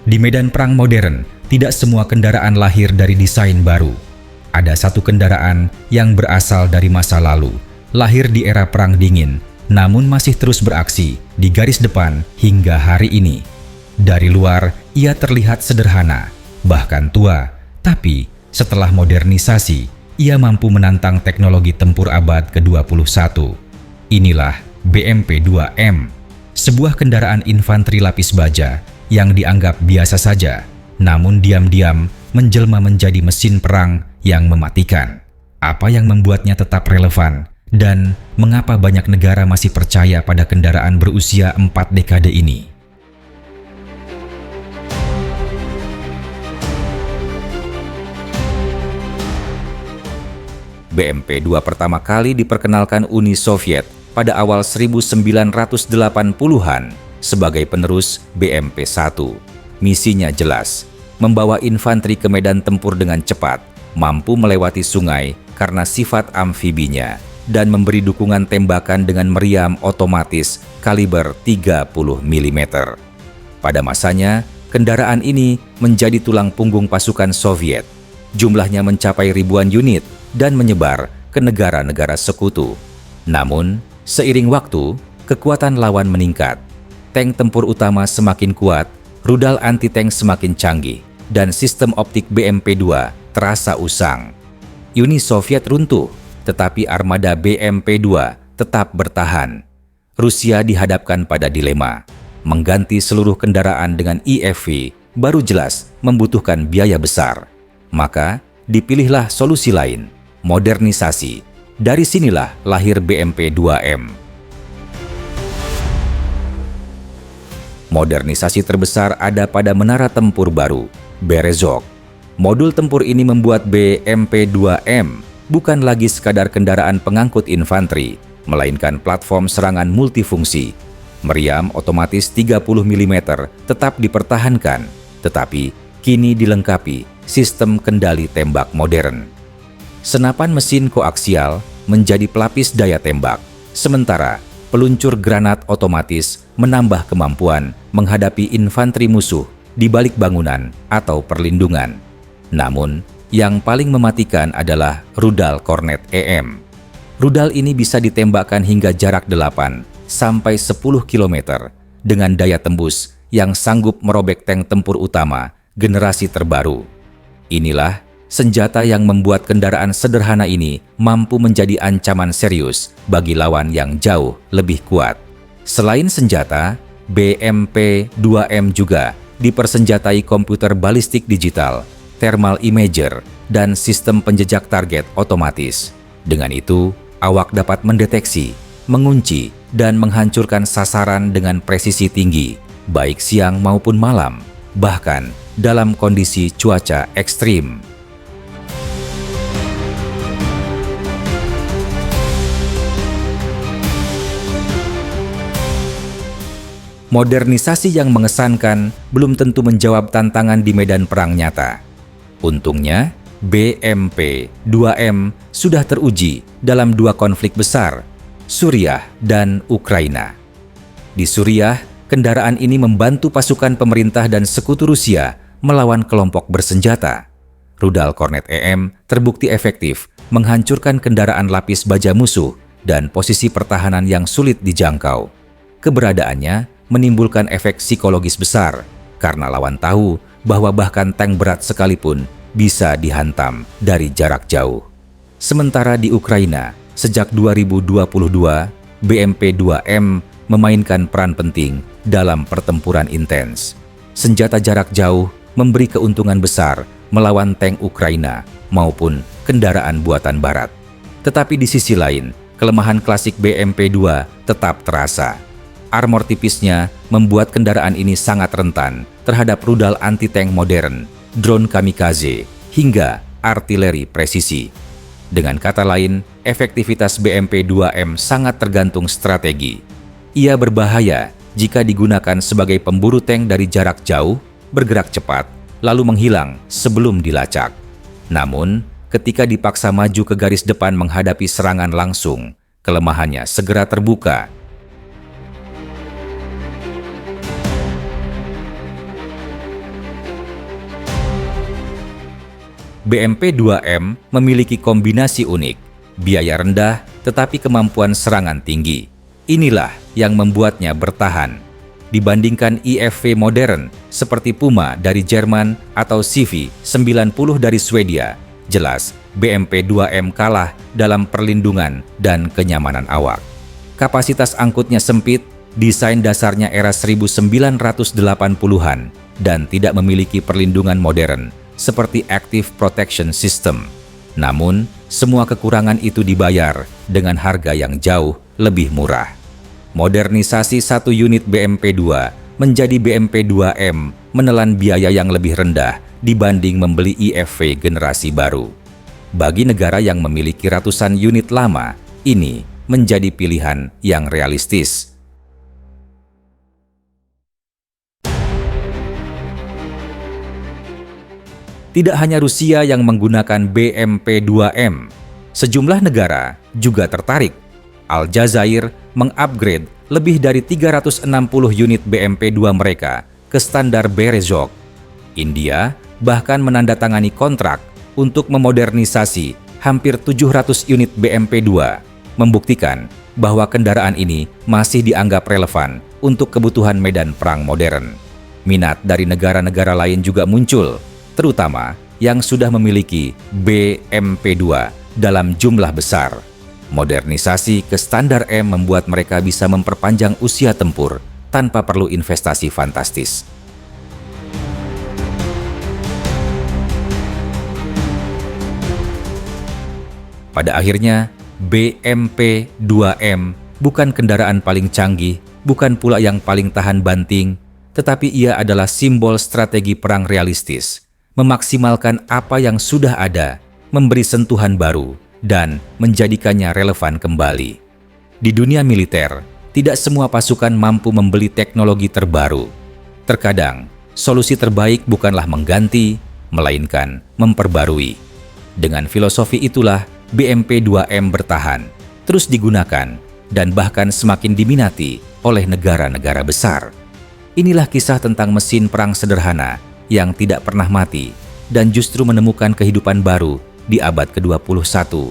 Di medan perang modern, tidak semua kendaraan lahir dari desain baru. Ada satu kendaraan yang berasal dari masa lalu, lahir di era Perang Dingin, namun masih terus beraksi di garis depan hingga hari ini. Dari luar, ia terlihat sederhana, bahkan tua, tapi setelah modernisasi, ia mampu menantang teknologi tempur abad ke-21. Inilah BMP-2M, sebuah kendaraan infanteri lapis baja yang dianggap biasa saja, namun diam-diam menjelma menjadi mesin perang yang mematikan. Apa yang membuatnya tetap relevan dan mengapa banyak negara masih percaya pada kendaraan berusia 4 dekade ini? BMP-2 pertama kali diperkenalkan Uni Soviet pada awal 1980-an sebagai penerus BMP-1. Misinya jelas, membawa infanteri ke medan tempur dengan cepat, mampu melewati sungai karena sifat amfibinya, dan memberi dukungan tembakan dengan meriam otomatis kaliber 30 mm. Pada masanya, kendaraan ini menjadi tulang punggung pasukan Soviet. Jumlahnya mencapai ribuan unit dan menyebar ke negara-negara sekutu. Namun, seiring waktu, kekuatan lawan meningkat. Tank tempur utama semakin kuat, rudal anti-tank semakin canggih, dan sistem optik BMP-2 terasa usang. Uni Soviet runtuh, tetapi armada BMP-2 tetap bertahan. Rusia dihadapkan pada dilema. Mengganti seluruh kendaraan dengan EFV baru jelas membutuhkan biaya besar. Maka, dipilihlah solusi lain, modernisasi. Dari sinilah lahir BMP-2M. Modernisasi terbesar ada pada menara tempur baru, Berezovsk. Modul tempur ini membuat BMP-2M bukan lagi sekadar kendaraan pengangkut infanteri, melainkan platform serangan multifungsi. Meriam otomatis 30 mm tetap dipertahankan, tetapi kini dilengkapi sistem kendali tembak modern. Senapan mesin koaksial menjadi pelapis daya tembak, sementara peluncur granat otomatis menambah kemampuan menghadapi infanteri musuh di balik bangunan atau perlindungan. Namun, yang paling mematikan adalah rudal Kornet EM. Rudal ini bisa ditembakkan hingga jarak 8 sampai 10 km dengan daya tembus yang sanggup merobek tank tempur utama generasi terbaru. Inilah senjata yang membuat kendaraan sederhana ini mampu menjadi ancaman serius bagi lawan yang jauh lebih kuat. Selain senjata, BMP-2M juga dipersenjatai komputer balistik digital, thermal imager, dan sistem penjejak target otomatis. Dengan itu, awak dapat mendeteksi, mengunci, dan menghancurkan sasaran dengan presisi tinggi, baik siang maupun malam, bahkan dalam kondisi cuaca ekstrim. Modernisasi yang mengesankan belum tentu menjawab tantangan di medan perang nyata. Untungnya, BMP-2M sudah teruji dalam 2 konflik besar, Suriah dan Ukraina. Di Suriah, kendaraan ini membantu pasukan pemerintah dan sekutu Rusia melawan kelompok bersenjata. Rudal Kornet EM terbukti efektif menghancurkan kendaraan lapis baja musuh dan posisi pertahanan yang sulit dijangkau. Keberadaannya menimbulkan efek psikologis besar karena lawan tahu bahwa bahkan tank berat sekalipun bisa dihantam dari jarak jauh. Sementara di Ukraina, sejak 2022, BMP-2M memainkan peran penting dalam pertempuran intens. Senjata jarak jauh memberi keuntungan besar melawan tank Ukraina maupun kendaraan buatan barat. Tetapi di sisi lain, kelemahan klasik BMP-2 tetap terasa. Armor tipisnya membuat kendaraan ini sangat rentan terhadap rudal anti-tank modern, drone kamikaze, hingga artileri presisi. Dengan kata lain, efektivitas BMP-2M sangat tergantung strategi. Ia berbahaya jika digunakan sebagai pemburu tank dari jarak jauh, bergerak cepat, lalu menghilang sebelum dilacak. Namun, ketika dipaksa maju ke garis depan menghadapi serangan langsung, kelemahannya segera terbuka. BMP-2M memiliki kombinasi unik, biaya rendah tetapi kemampuan serangan tinggi. Inilah yang membuatnya bertahan. Dibandingkan IFV modern seperti Puma dari Jerman atau CV-90 dari Swedia, jelas BMP-2M kalah dalam perlindungan dan kenyamanan awak. Kapasitas angkutnya sempit, desain dasarnya era 1980-an, dan tidak memiliki perlindungan modern seperti Active Protection System. Namun, semua kekurangan itu dibayar dengan harga yang jauh lebih murah. Modernisasi satu unit BMP-2 menjadi BMP-2M menelan biaya yang lebih rendah dibanding membeli IFV generasi baru. Bagi negara yang memiliki ratusan unit lama, ini menjadi pilihan yang realistis. Tidak hanya Rusia yang menggunakan BMP-2M, sejumlah negara juga tertarik. Aljazair mengupgrade lebih dari 360 unit BMP-2 mereka ke standar Berezok. India bahkan menandatangani kontrak untuk memodernisasi hampir 700 unit BMP-2, membuktikan bahwa kendaraan ini masih dianggap relevan untuk kebutuhan medan perang modern. Minat dari negara-negara lain juga muncul, terutama yang sudah memiliki BMP-2 dalam jumlah besar. Modernisasi ke standar M membuat mereka bisa memperpanjang usia tempur tanpa perlu investasi fantastis. Pada akhirnya, BMP-2M bukan kendaraan paling canggih, bukan pula yang paling tahan banting, tetapi ia adalah simbol strategi perang realistis, memaksimalkan apa yang sudah ada, memberi sentuhan baru, dan menjadikannya relevan kembali. Di dunia militer, tidak semua pasukan mampu membeli teknologi terbaru. Terkadang, solusi terbaik bukanlah mengganti, melainkan memperbarui. Dengan filosofi itulah, BMP-2M bertahan, terus digunakan, dan bahkan semakin diminati oleh negara-negara besar. Inilah kisah tentang mesin perang sederhana yang tidak pernah mati dan justru menemukan kehidupan baru di abad ke-21